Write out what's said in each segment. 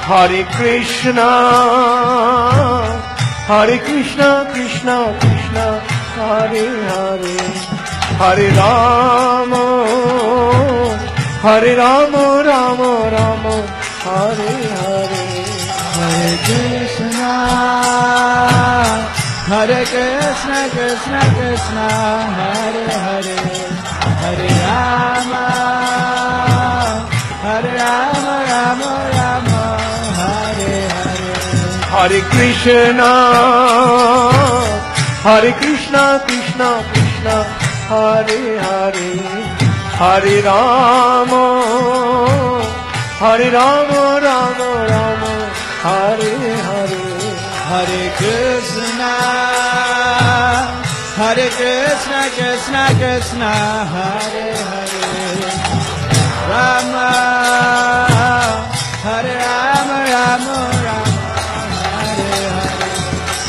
Hare Krishna, Hare Krishna, Krishna Krishna, Hare Hare, Hare Rama, Hare Rama, Rama Rama, Hare Hare. Hare Krishna, Hare Krishna, Krishna Krishna, Hare Hare, Hare Rama, Hare Rama, Rama Rama, Hare Hare. Hare Krishna, Hare Krishna, Krishna Krishna, Hare Hare, Hare Rama, Hare Rama, Rama Rama, Hare Hare. Hare Krishna, Hare Krishna, Krishna Krishna, Hare Hare, Rama, Hare Rama, Rama Rama, Hare Hare.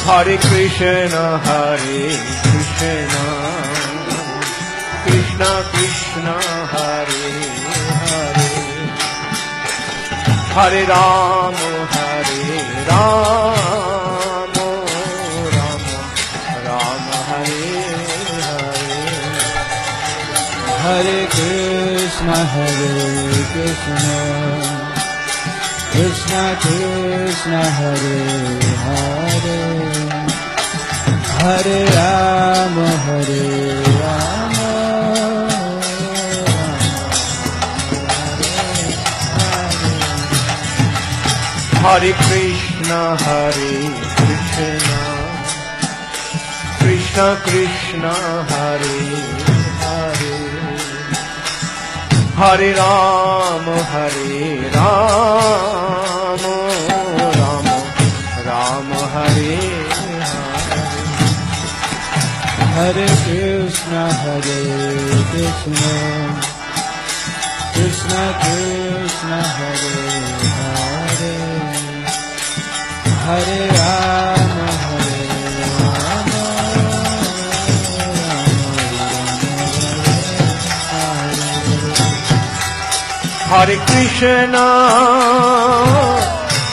Hare Krishna, Hare Krishna, Krishna Krishna, Hare Hare, Hare Rama, Hare Rama, Rama Rama, Hare Hare. Hare Krishna, Krishna Krishna, Hare Hare, Hare Rama, Hare Rama, Hare Krishna, Hare Krishna, Krishna Krishna, Hare Hare, Hare Rama, Hare Rama, Rama Rama, Hare Hare. Hare Krishna, Krishna Krishna, Hare Hare, Hare Rama, Hare Rama, Hare Krishna,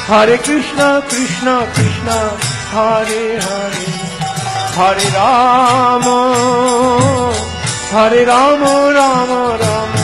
Hare Krishna, Krishna Krishna, Hare Hare, Hare Rama, Hare Rama, Rama Rama,